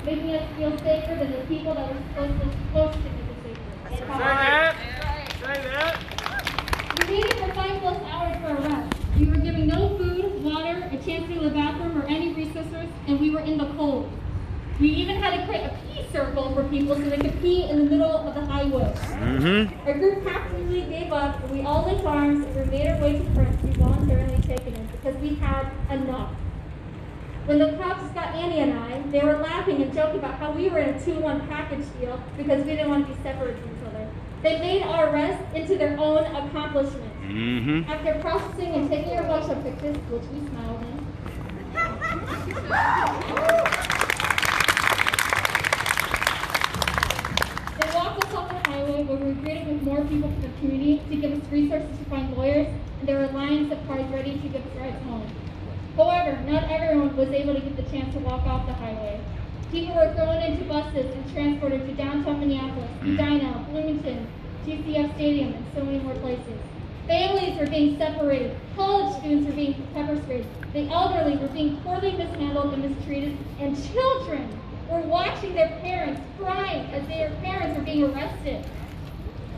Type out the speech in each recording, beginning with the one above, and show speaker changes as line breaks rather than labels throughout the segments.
making us feel safer than the people that were supposed to make us safer.
Say that.
We waited for 5+ hours for a rest. We were given no food, water, a chance to go to the bathroom, or any resources, and we were in the cold. We even had to create a pee circle for people so they could pee in the middle of the highway. Our group practically gave up, and we all linked arms and we made our way to friends who voluntarily taken in because we had enough. When the cops got Annie and I, they were laughing and joking about how we were in a 2-1 package deal because we didn't want to be separate from each other. They made our arrest into their own accomplishment. After processing and taking our mugshot pictures, which we smiled in, they walked us off the highway where we were greeted with more people from the community to give us resources to find lawyers, and there were lines of cars ready to give us rides home. However, not everyone was able to get the chance to walk off the highway. People were thrown into buses and transported to downtown Minneapolis, Edina, Bloomington, GCF Stadium, and so many more places. Families were being separated. College students were being pepper sprayed. The elderly were being poorly mishandled and mistreated, and children were watching their parents crying as their parents were being arrested.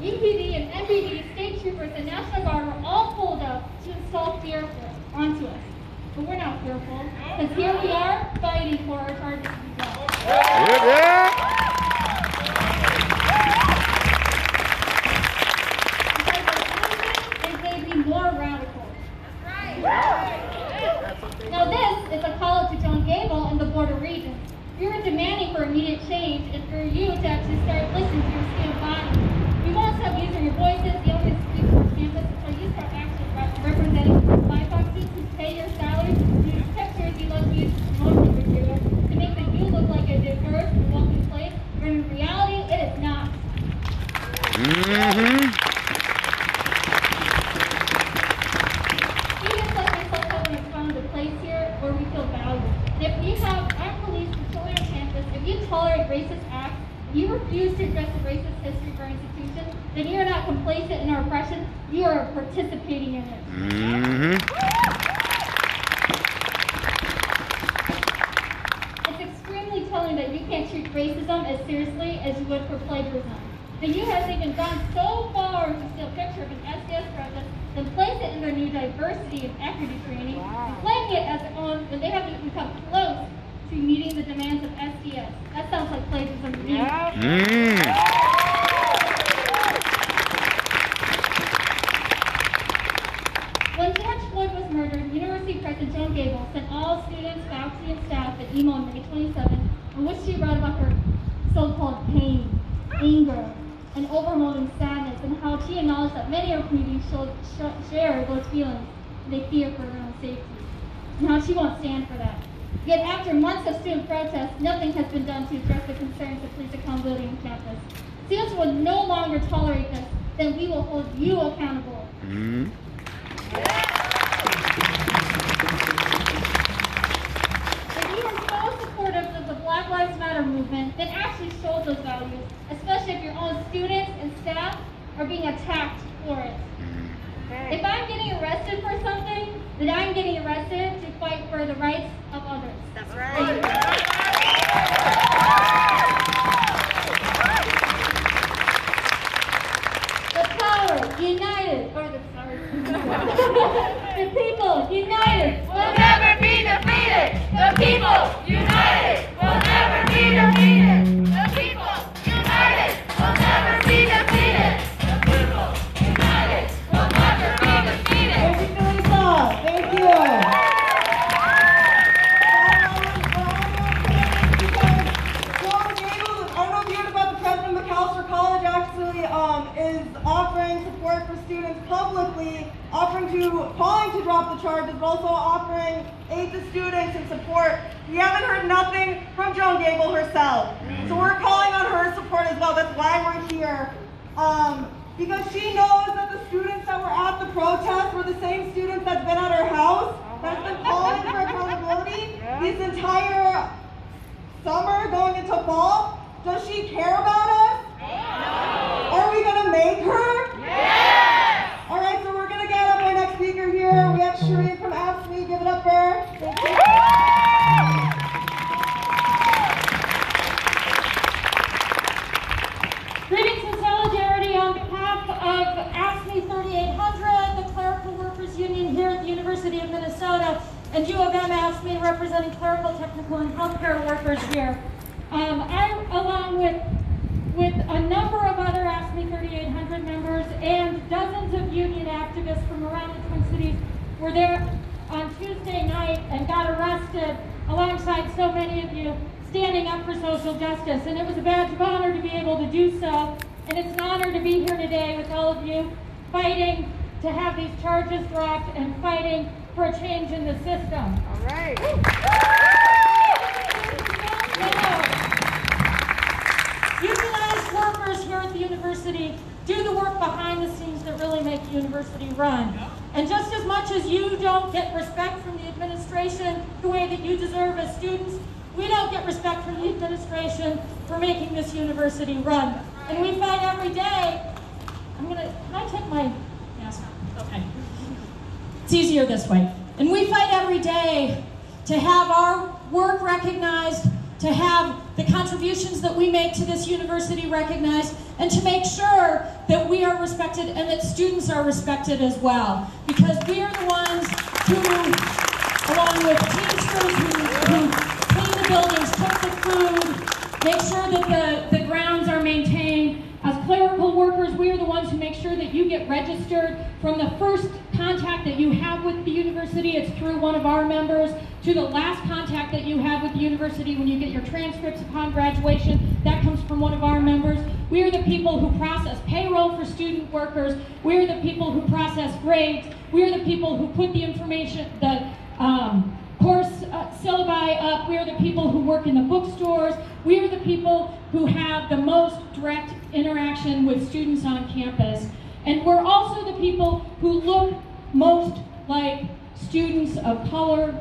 UPD and MPD, state troopers, and National Guard were all pulled up to install fear onto us. But we're not fearful, because here we are fighting for our charges to be dropped. More radical. That's right. Now this is a call out to John Gable and the Board of Regents. We were demanding for immediate change and for you to actually start listening to your student body. We won't stop using your voices, the only speak for campus until you start actually representing BIPOC students who pay your salaries, use pictures you love to use as promotion material to make the you look like a diverse and welcoming place, when in reality it is not. Racist acts, if you refuse to address the racist history of our institution, then you are not complacent in our oppression, you are participating in it. It's extremely telling that you can't treat racism as seriously as you would for plagiarism. The U has even gone so far to steal a picture of an SDS protest and place it in their new diversity and equity training, and claiming it as their own when they haven't even come close to meeting the demands of SDS. That sounds like plagiarism to me. When George Floyd was murdered, University President Joan Gable sent all students, faculty, and staff an email on May 27, in which she wrote about her so-called pain, anger, and overwhelming sadness, and how she acknowledged that many of our communities share those feelings, and they fear for their own safety, and how she won't stand for that. Yet after months of student protests, nothing has been done to address the concerns of police accountability on campus. Students will no longer tolerate this, then we will hold you accountable. If you are so supportive of the Black Lives Matter movement, then actually show those values, especially if your own students and staff are being attacked for it. If I'm getting arrested for something, then I'm getting arrested to fight for the rights of others.
That's right.
The power united, the people united
Will never be defeated. The people united will never be defeated. The people united will never be defeated. The people united will never be defeated.
Thank you, Lisa. Thank you. John Gable, I don't know if you heard about the president of McAllister College actually is offering support for students publicly, calling to drop the charges, but also offering aid to students and support. We haven't heard nothing from Joan Gable herself. So we're calling on her support as well. That's why we're here. Because she knows that the students that were at the protest were the same students that's been at her house, that's been calling for accountability this entire summer going into fall. Does she care about us? No. Are we going to make her?
Yes.
All right, so we're going to get up our next speaker here. We have Shereen from AFSCME. Give it up for her. Thank you.
technical and healthcare workers here. I, along with a number of other AFSCME 3800 members and dozens of union activists from around the Twin Cities, were there on Tuesday night and got arrested alongside so many of you standing up for social justice. And it was a badge of honor to be able to do so. And it's an honor to be here today with all of you fighting to have these charges dropped and fighting for a change in the system.
All right.
Unionized workers here at the university do the work behind the scenes that really make the university run. And just as much as you don't get respect from the administration the way that you deserve as students, we don't get respect from the administration for making this university run. And we fight every day. Can I take my mask off? Okay. It's easier this way. And we fight every day to have our work recognized, to have the contributions that we make to this university recognized, and to make sure that we are respected and that students are respected as well. Because we are the ones who, along with teamsters who clean the buildings, cook the food, make sure that the grounds are maintained. As clerical workers, we are the ones who make sure that you get registered. From the first contact that you have with the university, it's through one of our members, to the last contact that you have with the university when you get your transcripts upon graduation, that comes from one of our members. We are the people who process payroll for student workers. We are the people who process grades. We are the people who put the information, the course syllabi up. We are the people who work in the bookstores. We are the people who have the most direct interaction with students on campus. And we're also the people who look most like students of color,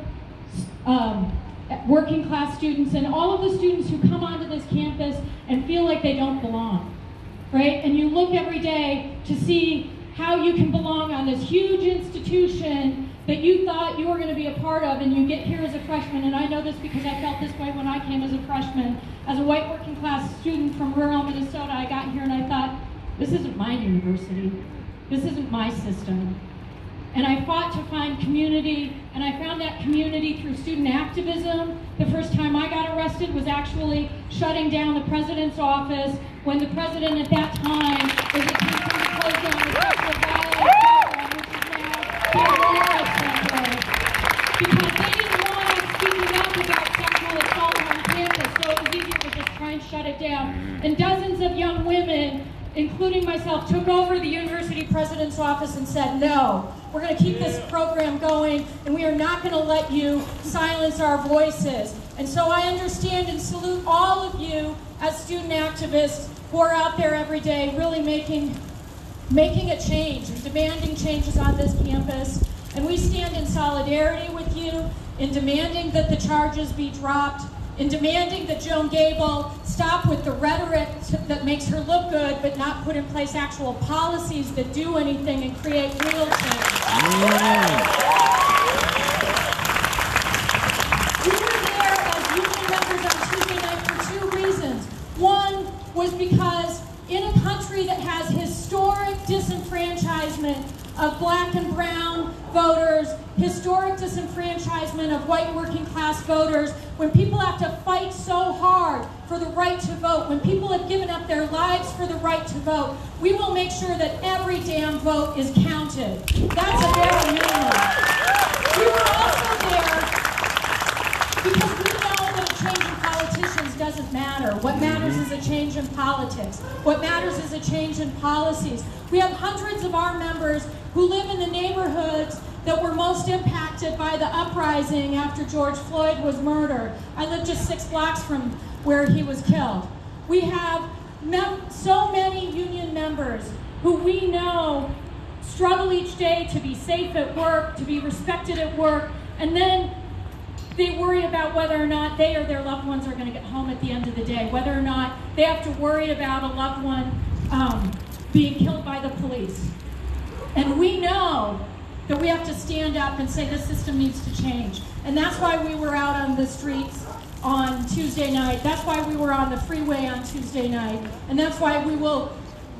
working class students, and all of the students who come onto this campus and feel like they don't belong, right? And you look every day to see how you can belong on this huge institution that you thought you were going to be a part of, and you get here as a freshman. And I know this because I felt this way when I came as a freshman. As a white working class student from rural Minnesota, I got here and I thought, this isn't my university. This isn't my system. And I fought to find community, and I found that community through student activism. The first time I got arrested was actually shutting down the president's office when the president at that time was attempting to close down the sexual violence program, which is now being because they didn't want us speaking up about sexual assault on campus, so it was easier to just try and shut it down. And dozens of young women, including myself, took over the university president's office and said, no, we're going to keep this program going, and we are not going to let you silence our voices. And so I understand and salute all of you as student activists who are out there every day really making a change and demanding changes on this campus. And we stand in solidarity with you in demanding that the charges be dropped, in demanding that Joan Gable stop with the rhetoric that makes her look good, but not put in place actual policies that do anything and create real change. We were there as union members on Tuesday night for two reasons. One was because in a country that has historic disenfranchisement of black and brown voters, historic disenfranchisement of white working class voters, when people have to fight so hard for the right to vote, when people have given up their lives for the right to vote, we will make sure that every damn vote is counted. That's a bare minimum. We were also there because we know that a change in politicians doesn't matter. What matters is a change in politics. What matters is a change in policies. We have hundreds of our members who live in the neighborhoods that were most impacted by the uprising after George Floyd was murdered. I live just 6 blocks from where he was killed. We have so many union members who we know struggle each day to be safe at work, to be respected at work, and then they worry about whether or not they or their loved ones are going to get home at the end of the day, whether or not they have to worry about a loved one being killed by the police. And we know that we have to stand up and say this system needs to change. And that's why we were out on the streets on Tuesday night. That's why we were on the freeway on Tuesday night. And that's why we will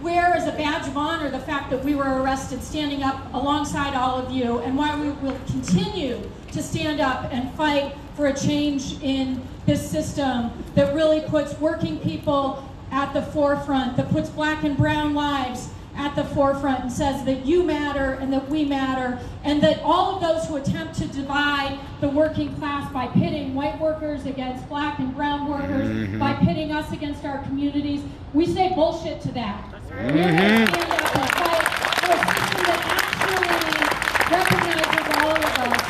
wear as a badge of honor the fact that we were arrested, standing up alongside all of you, and why we will continue to stand up and fight for a change in this system that really puts working people at the forefront, that puts black and brown lives at the forefront and says that you matter and that we matter, and that all of those who attempt to divide the working class by pitting white workers against black and brown workers, by pitting us against our communities, we say bullshit to that. We're going to stand up and fight for a system that actually recognizes all of us,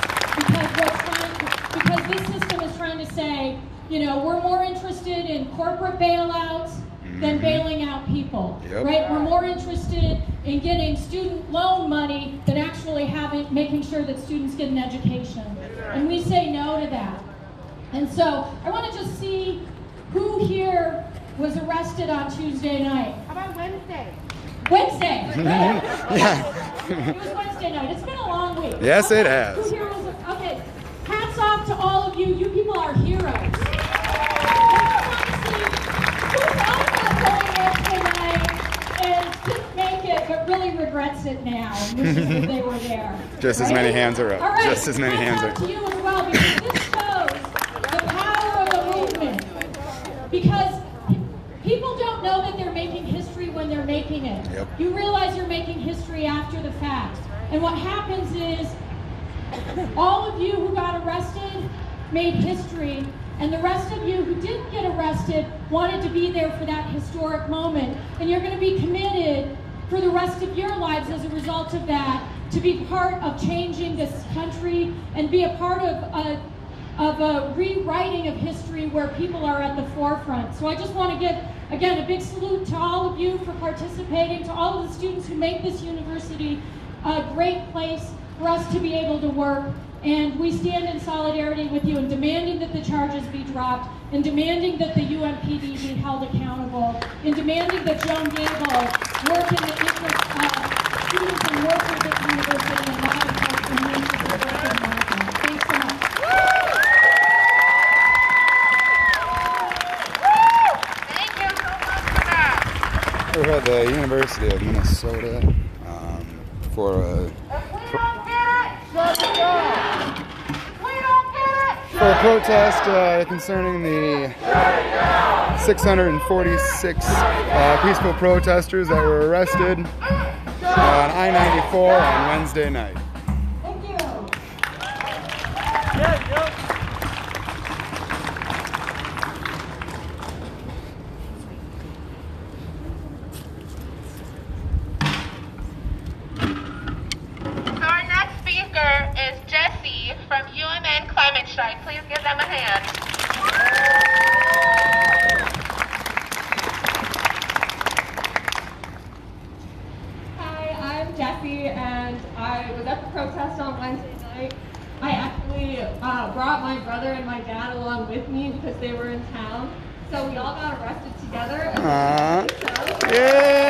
because this system is trying to say, you know, we're more interested in corporate bailouts than bailing out people, right? We're more interested in getting student loan money than actually making sure that students get an education. And we say no to that. And so I want to just see who here was arrested on Tuesday night.
How about Wednesday?
Wednesday.
Yeah.
It was Wednesday night. It's been a long week.
Yes, it has.
Who here was, okay, hats off to all of you. You people are heroes. But really regrets it now and wishes that they were there.
Just as many hands are up.
All right.
Just as many hands are up.
To you as well, because this shows the power of the movement. Because people don't know that they're making history when they're making it.
Yep.
You realize you're making history after the fact. And what happens is all of you who got arrested made history, and the rest of you who didn't get arrested wanted to be there for that historic moment. And you're going to be committed for the rest of your lives as a result of that, to be part of changing this country and be a part of a rewriting of history where people are at the forefront. So I just want to give, again, a big salute to all of you for participating, to all of the students who make this university a great place for us to be able to work. And we stand in solidarity with you in demanding that the charges be dropped, in demanding that the UMPD be held accountable, in demanding that Joan Gable work in the interest of students and workers at the university and not in the interest of the working market. Thanks so much.
Thank you so much for that.
We're at the University of Minnesota for a protest concerning the 646 peaceful protesters that were arrested on I-94 on Wednesday night.
Thank you.
So our next speaker is Jesse from UofM Climate Strike. Please give them a hand.
Hi, I'm Jessie, and I was at the protest on Wednesday night. I actually brought my brother and my dad along with me because they were in town. So we all got arrested together.
Yeah!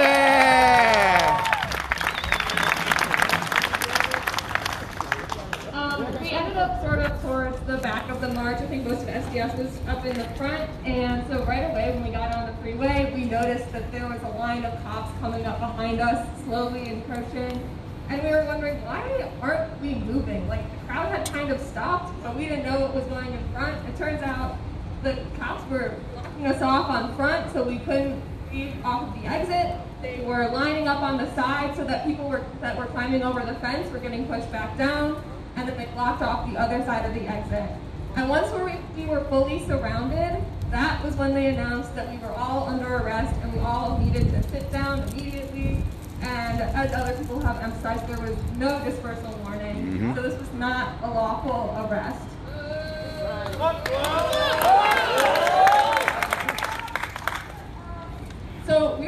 We ended up sort of towards the back of the march. I think most of SDS was up in the front. And so right away when we got on the freeway, we noticed that there was a line of cops coming up behind us, slowly encroaching. And we were wondering, why aren't we moving? Like, the crowd had kind of stopped, but we didn't know what was going in front. It turns out the cops were blocking us off on front, so we couldn't leave off of the exit. They were lining up on the side so that people that were climbing over the fence were getting pushed back down, and then they blocked off the other side of the exit. And once we were fully surrounded, that was when they announced that we were all under arrest and we all needed to sit down immediately. And as other people have emphasized, there was no dispersal warning, so this was not a lawful arrest. So we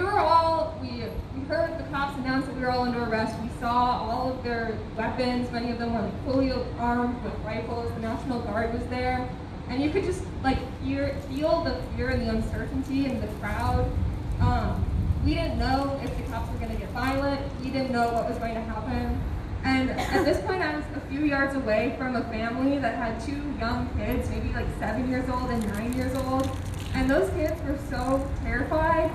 heard the cops announce that we were all under arrest. We saw all of their weapons. Many of them were fully armed with rifles. The National Guard was there. And you could just feel the fear and the uncertainty in the crowd. We didn't know if the cops were going to get violent. We didn't know what was going to happen. And at this point, I was a few yards away from a family that had two young kids, maybe like 7 years old and 9 years old. And those kids were so terrified.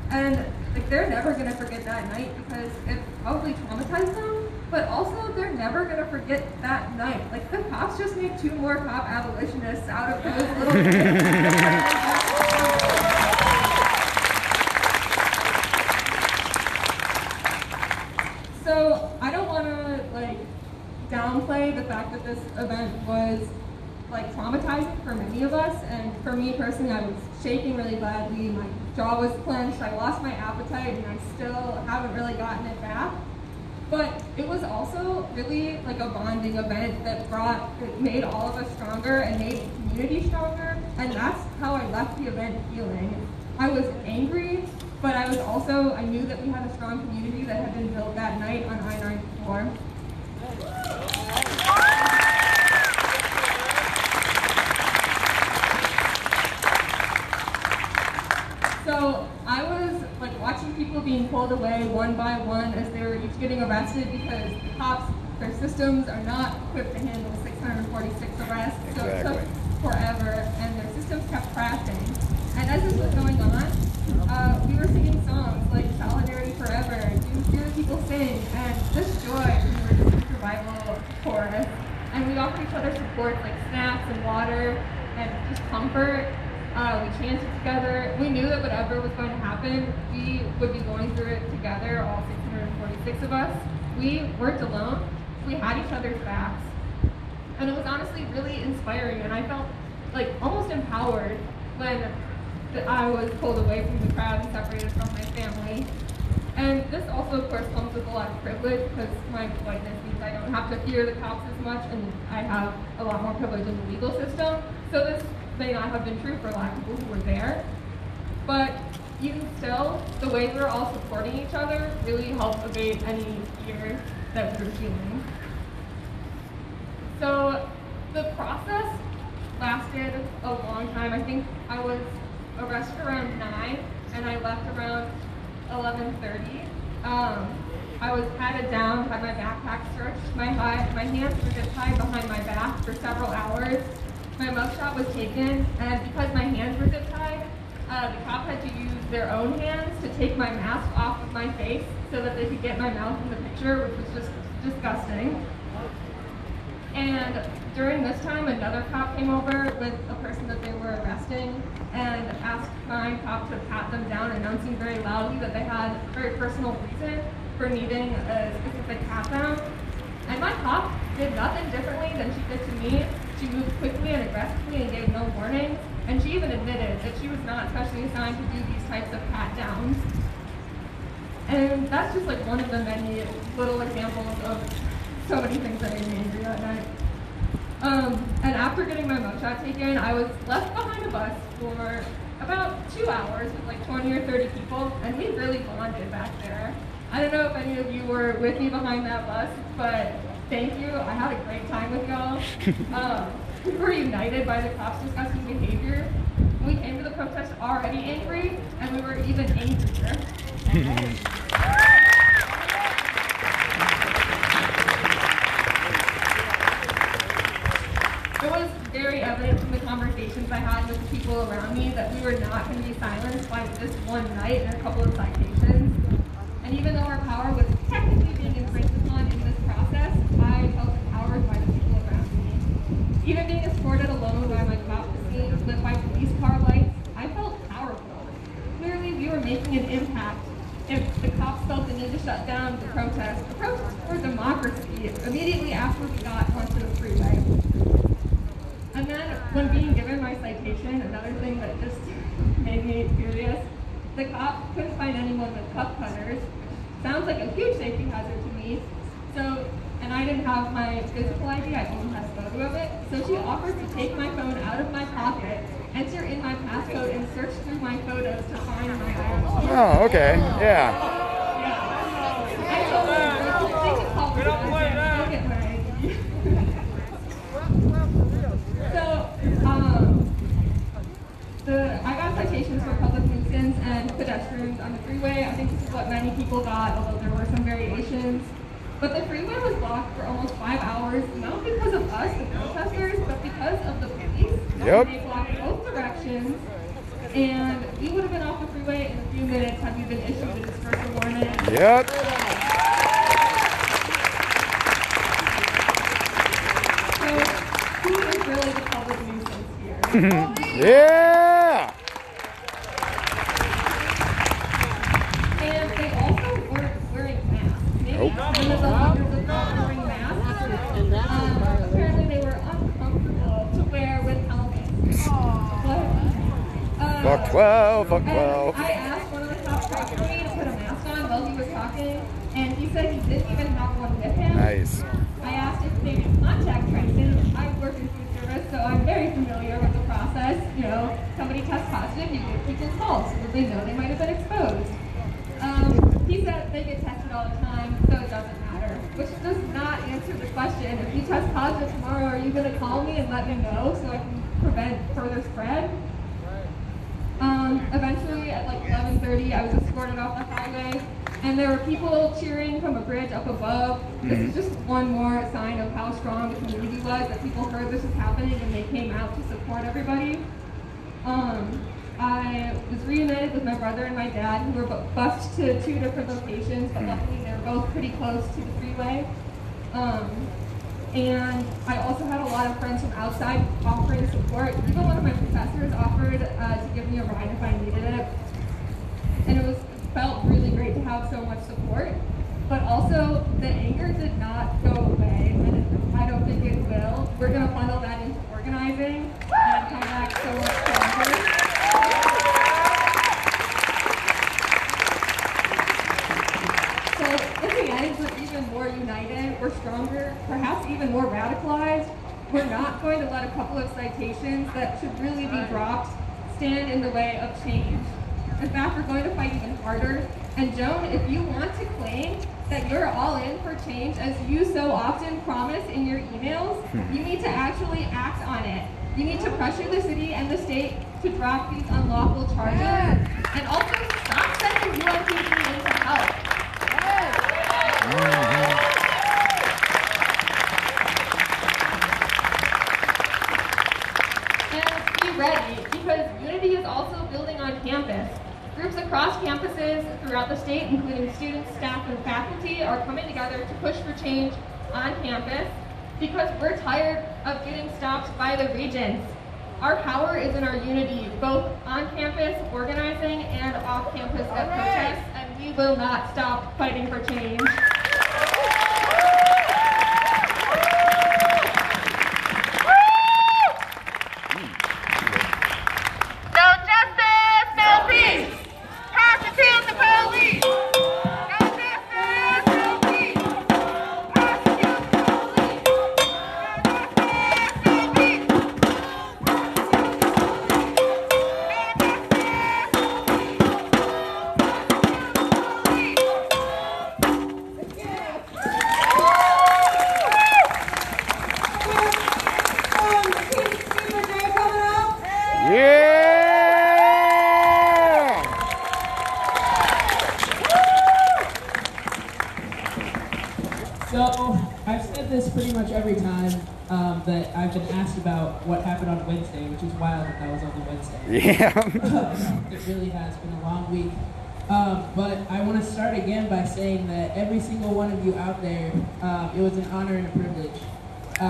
And like they're never going to forget that night because it probably traumatized them. but also they're never going to forget that night. Like, the cops just made 2 more cop abolitionists out of those little kids. So I don't want to like downplay the fact that this event was like traumatizing for many of us, and for me personally, I was shaking really badly. My jaw was clenched. I lost my appetite, and I still haven't really gotten it back. But it was also really like a bonding event that made all of us stronger and made the community stronger, and that's how I left the event feeling. I was angry, but I knew that we had a strong community that had been built that night on I-94. So I was like watching people being pulled away one by one as they were each getting arrested, because the cops, their systems are not equipped to handle 646 arrests. So it took forever, and their systems kept crashing. And as this was going on, we were singing songs like Solidarity Forever, You Hear People Sing, and This Joy, we were just survival chorus. And we offered each other support like snacks and water and just comfort. We chanted together. We knew that whatever was going to happen, we would be going through it together, all 646 of us. We weren't alone. We had each other's backs. And it was honestly really inspiring, and I felt like almost empowered when I was pulled away from the crowd and separated from my family. And this also, of course, comes with a lot of privilege, because my whiteness means I don't have to fear the cops as much, and I have a lot more privilege in the legal system. So this may not have been true for a lot of people who were there. But even still, the way we were all supporting each other really helped abate any fear that we were feeling. So the process lasted a long time. I think I was arrested around 9, and I left around 11:30. I was patted down, had my backpack searched, my hands were just tied behind my back for several hours. My mugshot was taken, and because my hands were zip tied, the cop had to use their own hands to take my mask off of my face so that they could get my mouth in the picture, which was just disgusting. And during this time, another cop came over with a person that they were arresting and asked my cop to pat them down, announcing very loudly that they had a very personal reason for needing a specific pat down. And my cop did nothing differently than she did to me. She moved quickly and aggressively and gave no warnings. And she even admitted that she was not specially assigned to do these types of pat downs. And that's just like one of the many little examples of so many things that made me angry that night. And after getting my mugshot taken, I was left behind a bus for about 2 hours with like 20 or 30 people, and we really bonded back there. I don't know if any of you were with me behind that bus, but thank you. I had a great time with y'all. We were united by the cops' disgusting behavior. We came to the protest already angry, and we were even angrier. It was very evident from the conversations I had with the people around me that we were not going to be silenced by this one night and a couple of citations. And even though our power was technically being infringed upon in this process, I felt empowered by the people around me. Even being escorted alone by my cop to see lit by police car lights, I felt powerful. Clearly, we were making an impact. If the cops felt the need to shut down the protest for democracy immediately after we got onto the freeway. And then, when being given my citation, another thing that just made me furious, the cop couldn't find anyone with cuff cutters. Sounds like a huge safety hazard to me. So, and I didn't have my physical ID, I only had a photo of it. So she offered to take my phone out of my pocket, enter in my passcode, and search through my photos to find my ID.
Oh, okay, yeah.
I told her, they could call me back and still get my ID. So, I got citations for public nuisance and pedestrians on the freeway. I think this is what many people got, although there were some variations. But the freeway was blocked for almost 5 hours, not because of us, the protesters, but because of the police.
Yep.
They blocked both directions, and we would have been off the freeway in a few minutes had we been issued a dispersal warning.
Yep. Yeah!
And they also weren't wearing masks. Maybe
Nope.
some of the leaders of not wearing masks. Apparently they were uncomfortable to wear with helmets.
Fuck 12, fuck
And
12.
I asked one of the cops actually to put a mask on while he was talking, and he said he didn't even have one with him.
Nice.
I asked if they did contact tracing. I work in food service, so I'm very familiar with the process. You know, somebody tests positive, you give people's calls so that they know they might have been exposed. He said they get tested all the time, so it doesn't matter. Which does not answer the question. If you test positive tomorrow, are you going to call me and let me know so I can prevent further spread? Eventually, at like 11:30, I was escorted off the highway, and there were people cheering from a bridge up above. This is just one more sign of how strong the community was, that people heard this was happening and they came out to support everybody. I was reunited with my brother and my dad, who were bused to 2 different locations, but luckily they were both pretty close to the freeway. And I also had a lot of friends from outside offering support. Even one of my professors offered to give me a ride if I needed it. And it felt really great to have so much support. But also, the anger did not go away, and I don't think it will. We're going to funnel that into organizing and come back so much stronger. So in the end, we're even more united, we're stronger, perhaps even more radicalized. We're not going to let a couple of citations that should really be dropped stand in the way of change. In fact, we're going to fight even harder. And Joan, if you want to claim that you're all in for change, as you so often promise in your emails, you need to actually act on it. You need to pressure the city and the state to drop these unlawful charges, and also stop sending UofM in to help. And be ready, because unity is also building on campus. Groups across campuses throughout the state, including students, staff, and faculty, are coming together to push for change on campus because we're tired of getting stopped by the regents. Our power is in our unity, both on campus organizing and off campus at protests, and we will not stop fighting for change.
No justice, no peace. Prosecute the police. No justice, no peace. Prosecute the police. No justice, no peace.
Yeah!
So, I've said this pretty much every time that I've been asked about what happened on Wednesday, which is wild that was on the Wednesday.
Yeah.
It really has been a long week. But I want to start again by saying that every single one of you out there, it was an honor and a privilege. We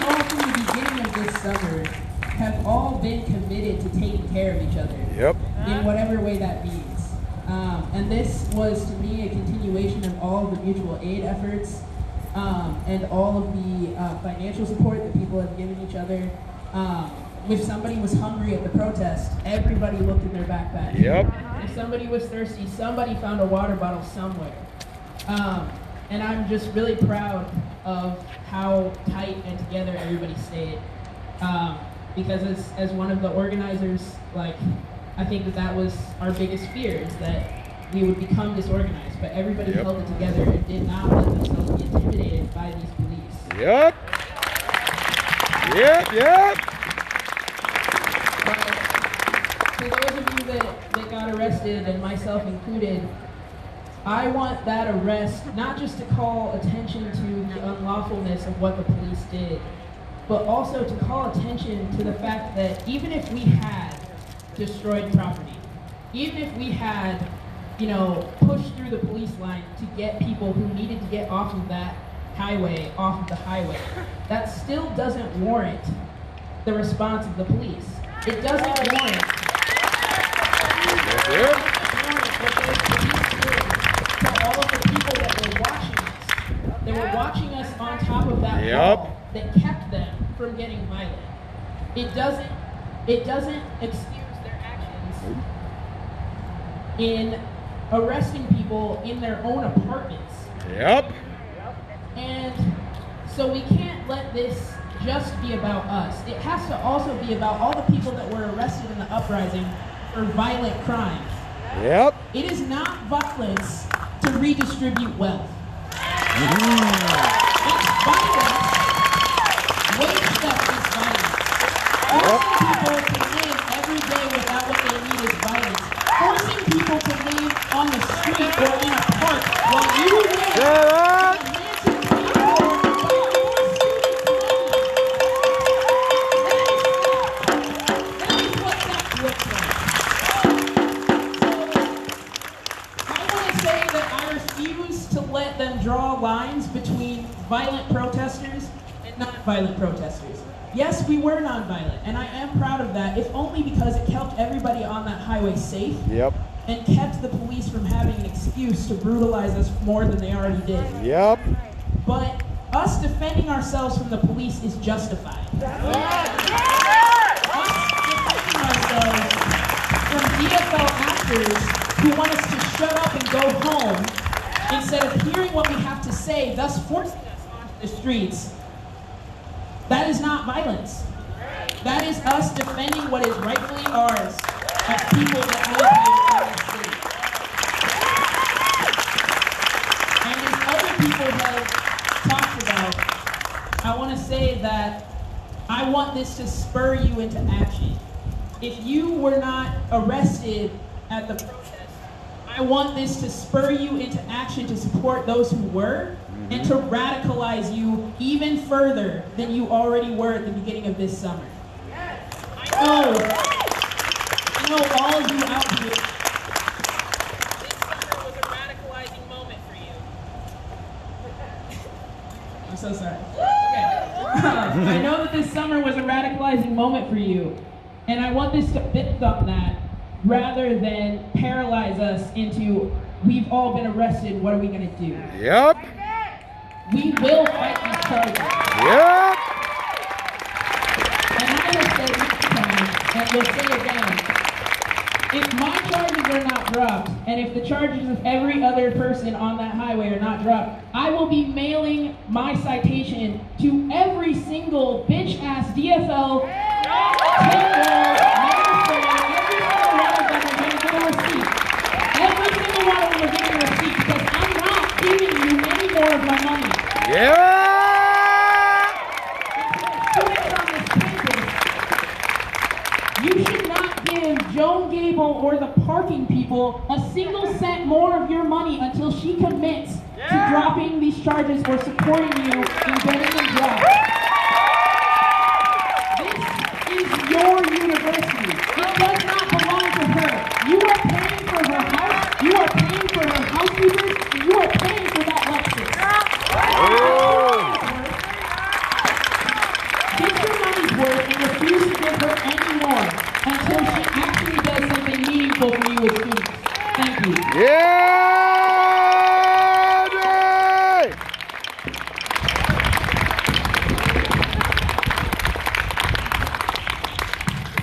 all from the beginning of this summer have all been committed to taking care of each other.
Yep.
In whatever way that means. And this was, to me, a continuation of all of the mutual aid efforts and all of the financial support that people have given each other. If somebody was hungry at the protest, everybody looked in their backpack.
Yep.
If somebody was thirsty, somebody found a water bottle somewhere. And I'm just really proud of how tight and together everybody stayed. Because as one of the organizers, like, I think that was our biggest fear, is that we would become disorganized, but everybody held it together and did not let themselves be intimidated by these police.
Yep. Yep, yep.
But for those of you that got arrested, and myself included, I want that arrest not just to call attention to the unlawfulness of what the police did, but also to call attention to the fact that even if we had destroyed property, even if we had, pushed through the police line to get people who needed to get off of that highway off of the highway, that still doesn't warrant the response of the police. It doesn't warrant what those police did to all of the people that were watching us. They were watching us on top of that wall that kept them from getting violent. It doesn't excuse their actions in arresting people in their own apartments.
Yep.
And so we can't let this just be about us. It has to also be about all the people that were arrested in the uprising for violent crimes.
Yep.
It is not violence to redistribute wealth. It's violence. Wage theft is violence. Forcing people to live every day without what they need is violence. Forcing people to live on the street or in a park while you live in a mansion paid for by your student money. That is what that looks like. So, I want to say that I refuse to let them draw lines between violent protesters and non-violent protesters. Yes, we were nonviolent, and I am proud of that, if only because it kept everybody on that highway safe.
Yep.
And kept the police from having an excuse to brutalize us more than they already did.
Yep.
But us defending ourselves from the police is justified. Us defending ourselves from DFL actors who want us to shut up and go home instead of hearing what we have to say, thus forcing us onto the streets, that is not violence. That is us defending what is rightfully ours as people that live here in this city. And as other people have talked about, I want to say that I want this to spur you into action. If you were not arrested at the protest, I want this to spur you into action to support those who were, and to radicalize you even further than you already were at the beginning of this summer. I know all of you out here, this summer was a radicalizing moment for you. I'm so sorry. Okay. I know that this summer was a radicalizing moment for you, and I want this to build on that rather than paralyze us into, we've all been arrested, what are we going to do?
Yep.
We will fight these charges.
Yep.
And I'm going to say this time, and we'll say again, if my charges are not dropped, and if the charges of every other person on that highway are not dropped, I will be mailing my citation to every single bitch-ass DFL, every single one of them are getting a receipt, because I'm not giving you any more of my money.
Yeah!
Students on this campus, you should not give Joan Gable or the parking people a single cent more of your money until she commits to dropping these charges or supporting you in getting them dropped. This is your university. It does not belong to her. You are paying for her house, you are paying for her housekeepers, and you are paying for that Lexus. Get your money's worth and refuse to give her any more until she actually does something meaningful for you as students. Thank you.
Yeah!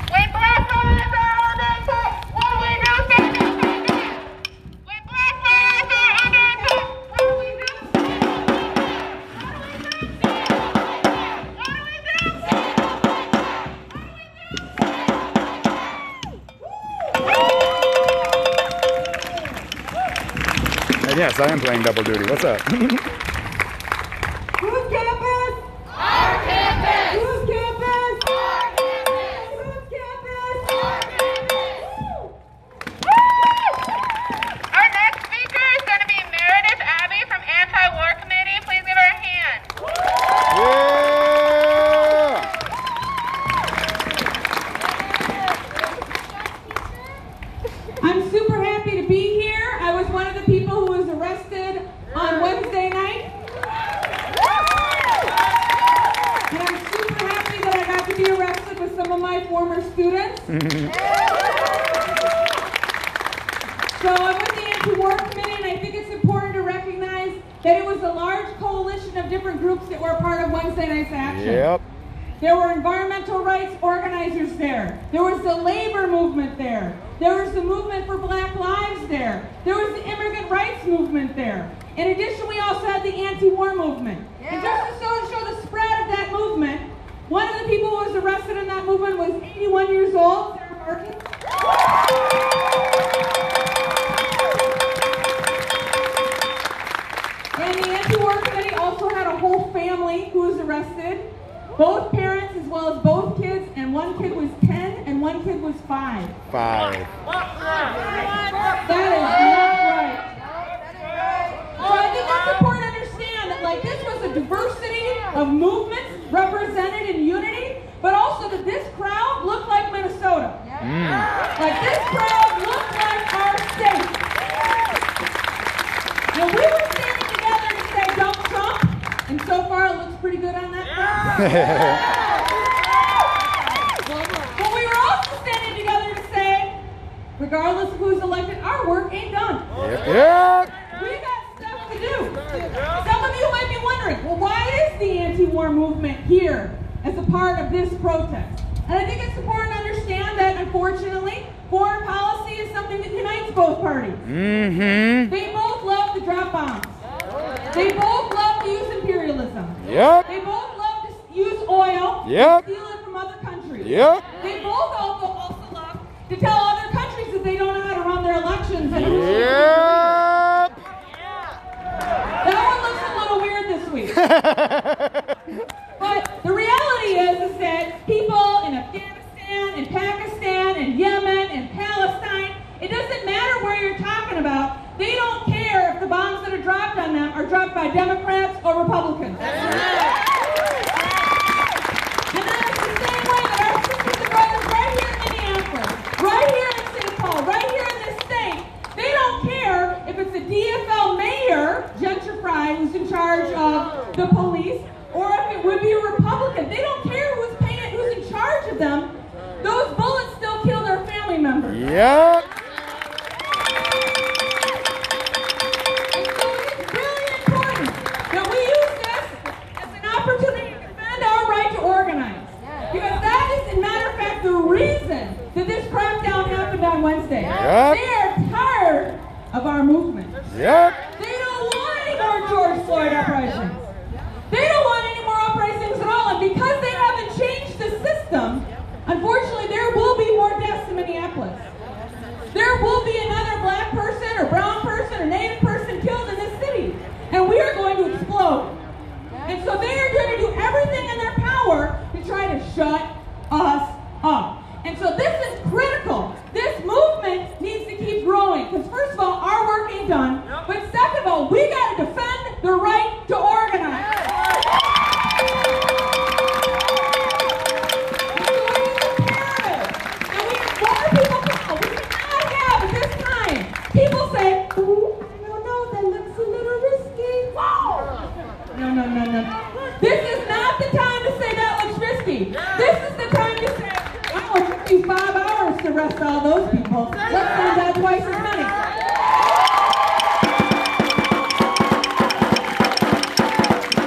When black lives are under attack, what do we do? When black lives are under attack, what do we do?
And yes, I am playing double duty. What's up?
Whose campus?
Our campus!
Whose campus?
Our campus!
Whose campus?
Our campus! Our next speaker is going to be Meredith Abbey from Anti-War Committee. Please give her a hand.
Yeah!
I'm super happy to be here. I was one of the people who was arrested on Wednesday night some of my former students. So I'm with the Anti-War Committee, and I think it's important to recognize that it was a large coalition of different groups that were a part of Wednesday night's action.
Yep.
There were environmental rights organizers there. There was the labor movement there. There was the movement for Black Lives there. There was the immigrant rights movement there. In addition, we also had the anti-war movement. And just to show the spread of that movement, one of the people who was arrested in that movement was 81 years old, Sarah Markins. And the Anti-War Committee also had a whole family who was arrested. Both parents as well as both kids, and one kid was 10 and one kid was 5.
5.
That is not right. So I think it's important to understand that like this was a diversity of movements represented in unity, but also that this crowd looked like Minnesota. Like this crowd looked like our state. And we were standing together to say don't Trump, and so far it looks pretty good on that front. But we were also standing together to say, regardless of who's elected, our work ain't done.
Yep.
We got stuff to do. Some of you might be wondering, well, why is the anti-war movement here as a part of this protest? And I think it's important to understand that, unfortunately, foreign policy is something that unites both parties. They both love to drop bombs. They both love to use imperialism.
Yep.
They both love to use oil
Yep.
and steal it from other countries.
Yep.
They both also love to tell other countries that they don't know how to run their elections. And
Yep.
that one looks a little weird this week. But the reality is that people in Afghanistan, in Pakistan, in Yemen, in Palestine, it doesn't matter where you're talking about. They don't care if the bombs that are dropped on them are dropped by Democrats or Republicans. And then it's the same way that our sisters and brothers right here in Minneapolis, right here in St. Paul, right here in this state, they don't care if it's a DFL mayor, Gentry Fry, who's in charge of the police, or if it would be a Republican. They don't care who's in charge of them. Those bullets still kill their family members.
Yep.
And so it's really important that we use this as an opportunity to defend our right to organize. Because that is, as a matter of fact, the reason that this crackdown happened on Wednesday.
Yep.
They are tired of our movement.
Yep.
They don't want any more George Floyd uprisings. They don't want any more uprisings at all. And because they haven't changed the system, unfortunately, there will be more deaths in Minneapolis. There will be another black person or brown person or native person killed in this city. And we are going to explode. And so they are going to do everything in their power to try to shut us up. And so this is critical. This movement needs to keep growing. Because first of all, our work ain't done. But second of all, we got to defend the right to organize. People say, ooh, I don't know, that looks a little risky. Whoa! No. This is not the time to say that looks risky. This is the time to say, wow, it took you 5 hours to arrest all those people. Let's send out twice as many.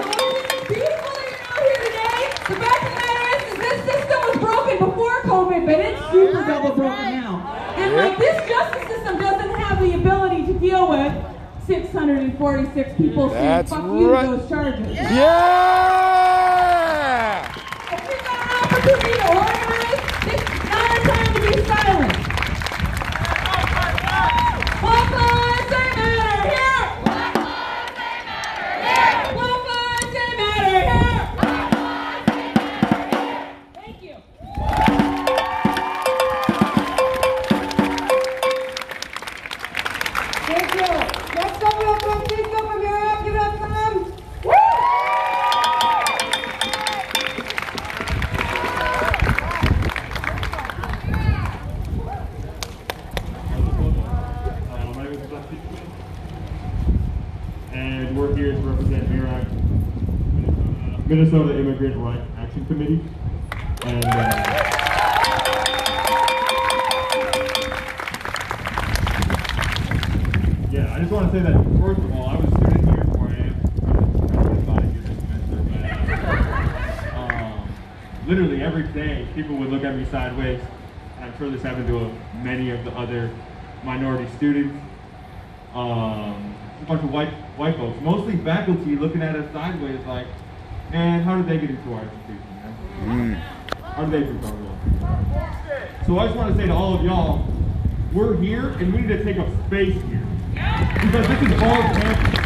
So it's beautiful that you're out here today. The fact of the matter is this system was broken before COVID, but it's super double broken now. And like this justice system doesn't have the ability to deal with 646 people saying
That's
fuck you
right.
to those charges.
Yeah.
If we've got an opportunity to organize, this is not a time to be silent. Black lives they matter here. Black lives they matter here. Black lives they matter here. Black lives they matter here. Thank you.
Thank you. Next up, we have Francisco from Europe. Give it up for him. Woo!
My name is Francisco, and we're here to represent Minnesota Immigrant Rights Action Committee. And just want to say that, first of all, I was a student here before I am. About it here this semester, but literally every day, people would look at me sideways, and I'm sure this happened to many of the other minority students. A bunch of white folks, mostly faculty, looking at us sideways like, man, how did they get into our institution? Man? How did they do our role? So I just want to say to all of y'all, we're here and we need to take up space here. Because this is our campus.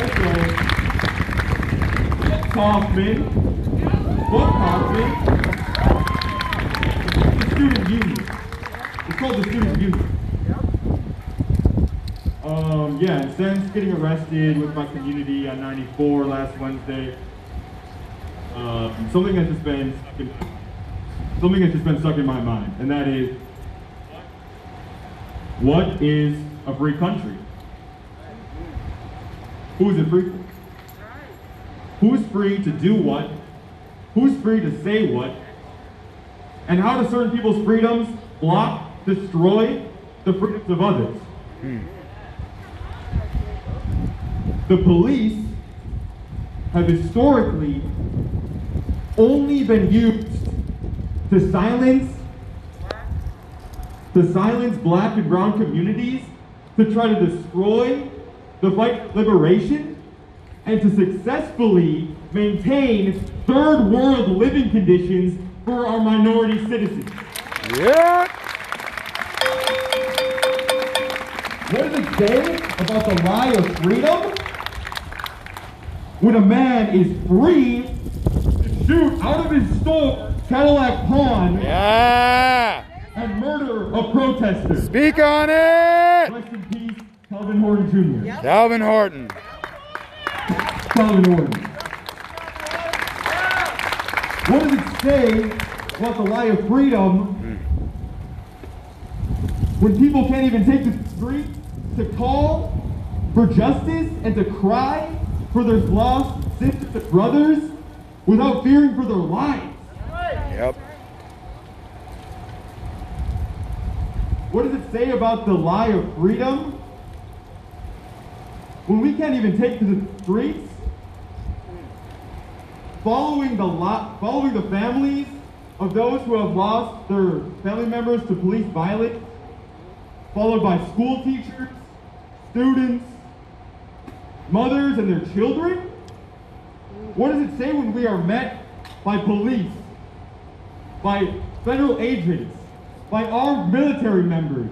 Also, Kaufman, the student union. It's called the student union. Yeah, and since getting arrested with my community on 94 last Wednesday, something has just been stuck in my mind, and that is, what is a free country? Who is it free for? Who's free to do what? Who's free to say what? And how do certain people's freedoms block, destroy the freedoms of others? The police have historically only been used to silence black and brown communities, to try to destroy the fight for liberation, and to successfully maintain third world living conditions for our minority citizens.
Yeah.
What does it say about the lie of freedom? When a man is free to shoot out of his store Cadillac Pawn and murder a protester.
Speak on it!
Rest in peace, Calvin Horton Jr.
Calvin Horton.
Calvin Horton. What does it say about the lie of freedom when people can't even take the street to call for justice and to cry for their lost sisters and brothers without fearing for their lives?
Yep.
What does it say about the lie of freedom when we can't even take to the streets, following the families of those who have lost their family members to police violence, followed by school teachers, students, mothers and their children? What does it say when we are met by police, by federal agents, by armed military members,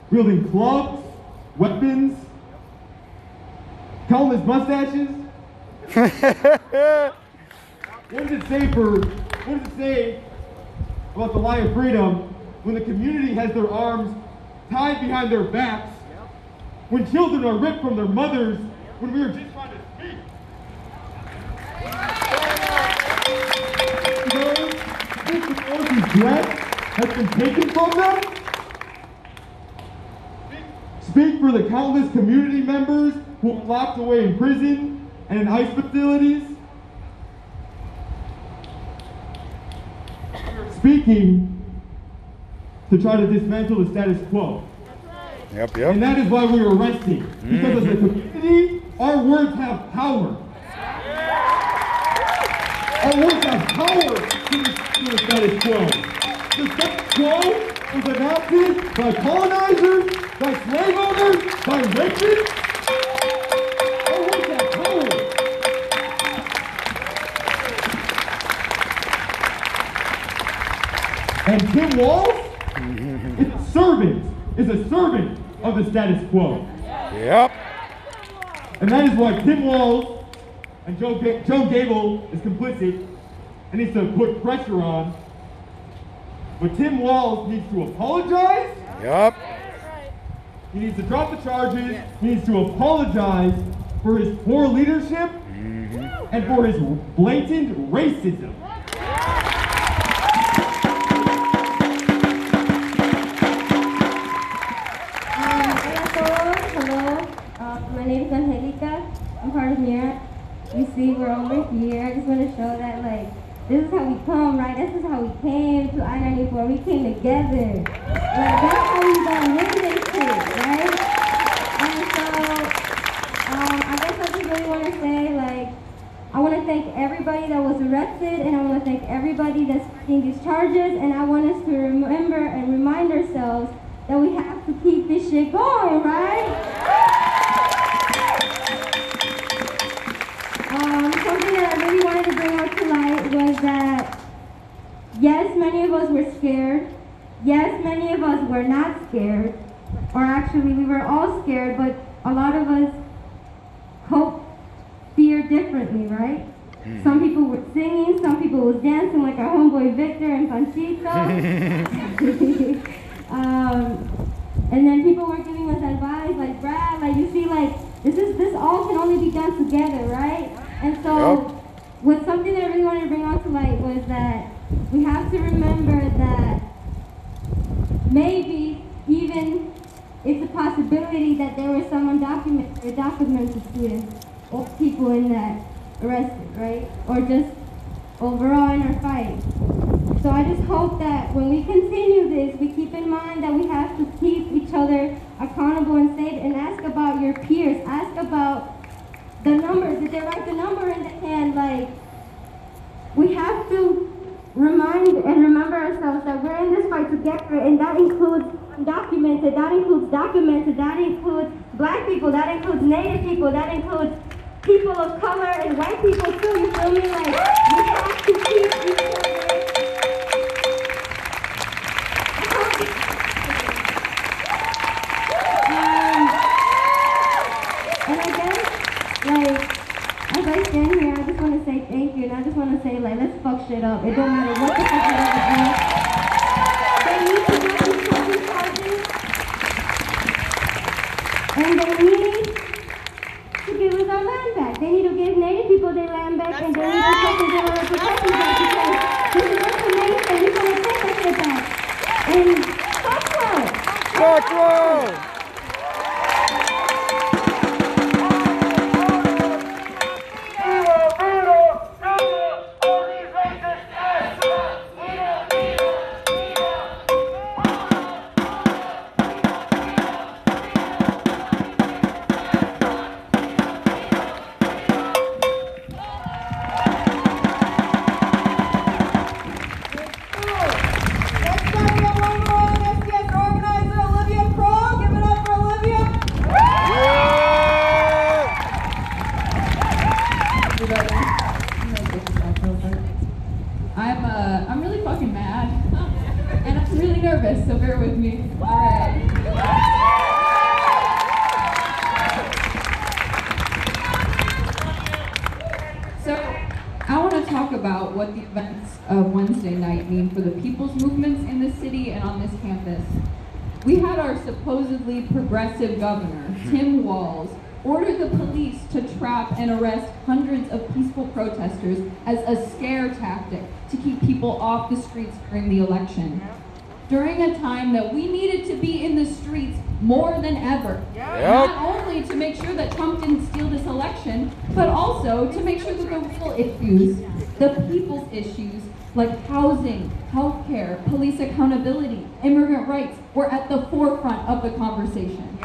wielding clubs, weapons, countless mustaches? What does it say about the lie of freedom when the community has their arms tied behind their backs, when children are ripped from their mothers, when we are just trying to speak? Those whose breath has been taken from them? Speak for the countless community members who are locked away in prison and in ICE facilities? Speaking to try to dismantle the status quo.
Yep.
And that is why we are arresting. Because as a community, our words have power. Our words have power to the status quo. The status quo was adopted by colonizers, by slave owners, by rapists. Our words have power. And Tim Walz is a servant of the status quo.
Yep.
And that is why Tim Walz and Joe Gable is complicit and needs to put pressure on. But Tim Walz needs to apologize.
Yep.
He needs to drop the charges. He needs to apologize for his poor leadership and for his blatant racism.
My name is Angelica. I'm part of Mira. You see, we're over here. I just want to show that, this is how we come, right? This is how we came to I-94. We came together. That's how we got living. to say, like, I want to thank everybody that was arrested, and I want to thank everybody that's fighting these charges, and I want us to remember and remind ourselves that we have to keep this shit going, right? Something that I really wanted to bring out to light was that, yes, many of us were scared. Yes, many of us were not scared. Or actually, we were all scared, but a lot of us cope fear differently, right? Some people were singing, some people was dancing like our homeboy Victor and Panchito. And then people were giving us advice like, Brad, like you see, like this all can only be done together, right? And so, what something that I really wanted to bring out to light was that we have to remember that maybe even it's a possibility that there were some undocumented students or people in that arrested, right? Or just overall in our fight. So I just hope that when we continue this, we keep in mind that we have to keep each other accountable and safe, and ask about your peers. Ask about the numbers. Did they write the number in the hand? Like, we have to remind and remember ourselves that we're in this fight together, and that includes undocumented, that includes documented, that includes black people, that includes native people, that includes people of color and white people too, you feel me? Like, we have to keep each other. And I guess, like, as I stand here, I just want to say thank you, and I just want to say, like, let's fuck shit up. It don't matter what the fuck it is. They need to get these fucking charges, and they need to give us our land back. They need to give Native people their land back, and they need to give our protections back, because this is what's amazing. We're going to take that shit back. And fuck row.
Fuck row.
I'm really fucking mad, and I'm really nervous, so bear with me. All right. So, I want to talk about what the events of Wednesday night mean for the people's movements in this city and on this campus. We had our supposedly progressive governor, Tim Walz, order the police to trap and arrest hundreds of peaceful protesters as a scare tactic to keep people off the streets during the election. During a time that we needed to be in the streets more than ever. Not only to make sure that Trump didn't steal this election, but also to make sure that the real issues, the people's issues, like housing, healthcare, police accountability, immigrant rights, were at the forefront of the conversation.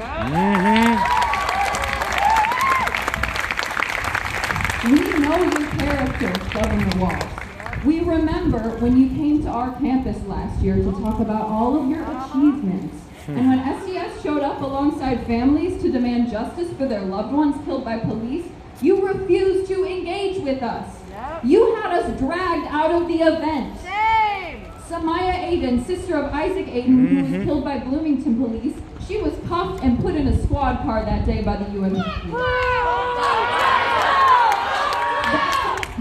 We know your character, Governor Walz. We remember when you came to our campus last year to talk about all of your achievements. And when SDS showed up alongside families to demand justice for their loved ones killed by police, you refused to engage with us. You had us dragged out of the event. Samaya Aiden, sister of Isaac Aiden, who was killed by Bloomington police, she was cuffed and put in a squad car that day by the UofM.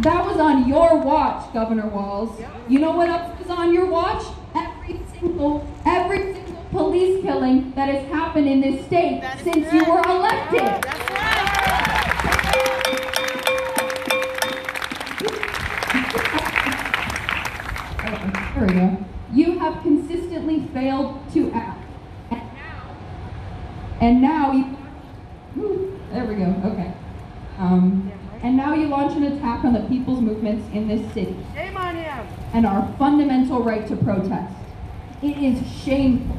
That was on your watch, Governor Walz. You know what else was on your watch? Every single police killing that has happened in this state since you were elected. There we go. You have consistently failed to act. And now you... There we go, okay. And now you launch an attack on the people's movements in this city. Shame on him! And our fundamental right to protest. It is shameful.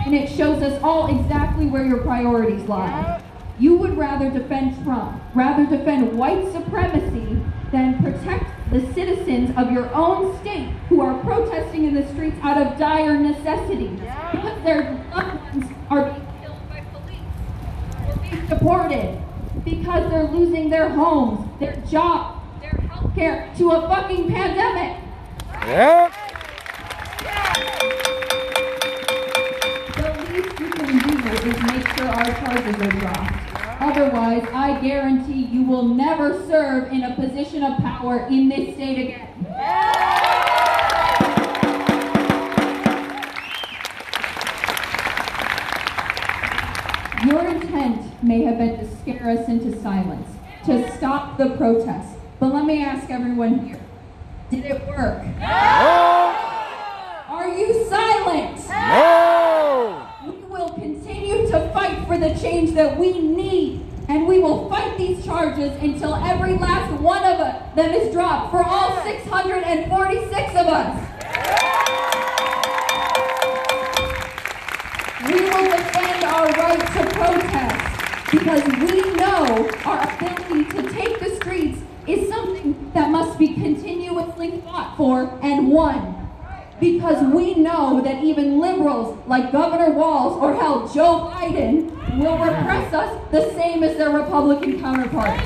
And it shows us all exactly where your priorities lie. You would rather defend Trump, rather defend white supremacy than protect the citizens of your own state who are protesting in the streets out of dire necessity because their loved ones are being killed by police or being deported, because they're losing their homes, their jobs, their health care to a fucking pandemic.
Yep.
The least you can do is make sure our charges are dropped. Otherwise, I guarantee you will never serve in a position of power in this state again. Your intent may have been to scare us into silence, to stop the protests. But let me ask everyone here, did it work?
No.
Are you silent?
No.
We will continue to fight for the change that we need, and we will fight these charges until every last one of them is dropped for all 646 of us. We will defend our right to protest because we know our ability to take the streets is something that must be continuously fought for and won. Because we know that even liberals like Governor Walz or hell Joe Biden will repress us the same as their Republican counterparts.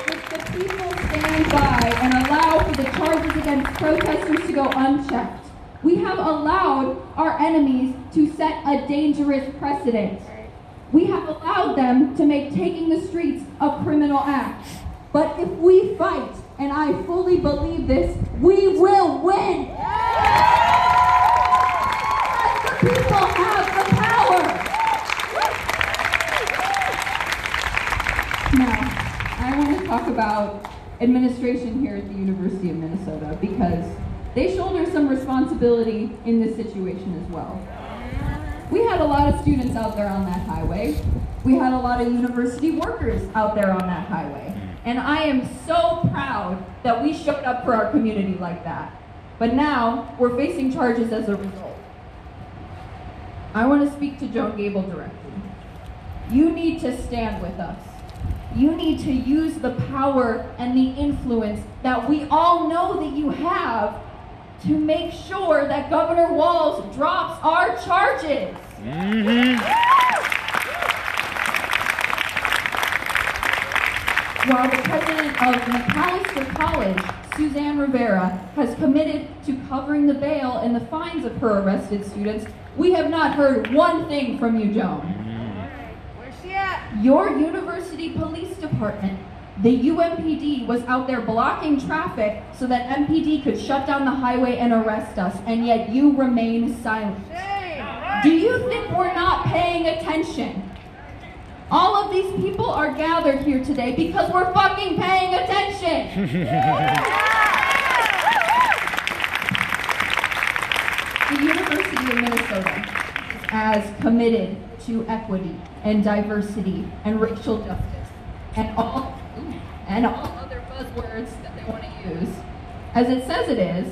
If the people stand by and allow for the charges against protesters to go unchecked, we have allowed our enemies to set a dangerous precedent. We have allowed them to make taking the streets a criminal act. But if we fight, and I fully believe this, we will win. Because the people have the power. Now, I want to talk about administration here at the University of Minnesota because they shoulder some responsibility in this situation as well. We had a lot of students out there on that highway. We had a lot of university workers out there on that highway. And I am so proud that we showed up for our community like that. But now, we're facing charges as a result. I want to speak to Joan Gable directly. You need to stand with us. You need to use the power and the influence that we all know that you have to make sure that Governor Walz drops our charges. While the president of McAllister College, Suzanne Rivera, has committed to covering the bail and the fines of her arrested students, we have not heard one thing from you, Joan.
Where's she at?
Your university police department, the UMPD, was out there blocking traffic so that MPD could shut down the highway and arrest us, and yet you remain silent. Do you think we're not paying attention? All of these people are gathered here today because we're fucking paying attention. The University of Minnesota is as committed to equity and diversity and racial justice and all other buzzwords that they want to use as it says it is.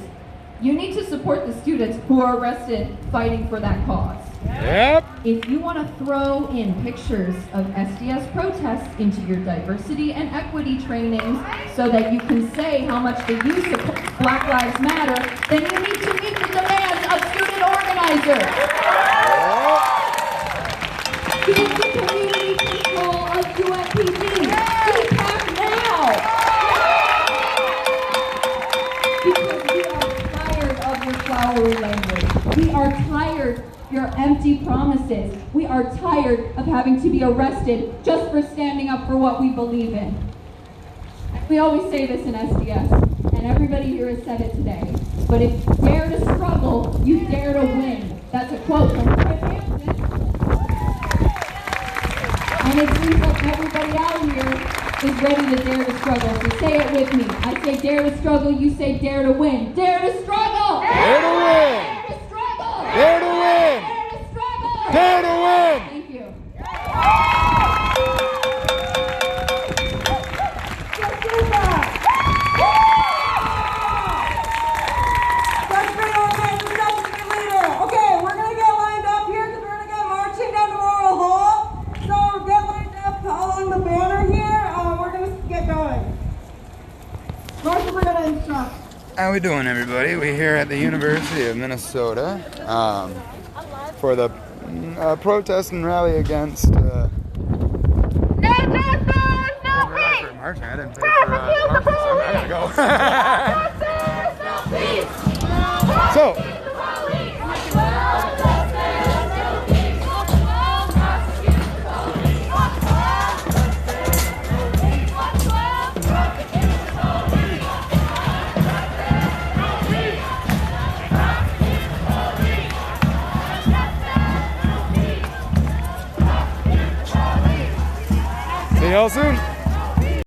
You need to support the students who are arrested fighting for that cause.
Yep.
If you want to throw in pictures of SDS protests into your diversity and equity trainings so that you can say how much that you support Black Lives Matter, then you need to meet the demands of student organizers. Give the community control of UFPD. Speak back now. Because we are tired of your flowery language. We are tired of your empty promises. We are tired of having to be arrested just for standing up for what we believe in. We always say this in SDS, and everybody here has said it today. But if you dare to struggle, you dare to win. That's a quote from Fred Hampton. And it seems like everybody out here is ready to dare to struggle. So say it with me. I say dare to struggle, you say dare to win. Dare to struggle!
Dare to win!
Dare to struggle!
Dare to win!
Dare to struggle!
Dare to win!
Thank you.
Okay, we're gonna get lined up here because we're gonna go marching down to Memorial Marshals are gonna instruct.
How we doing, everybody? We're here at the University of Minnesota for the protest and rally against
No justice, no peace.
marching. I didn't pay for marching, so I gotta go. So. See y'all soon.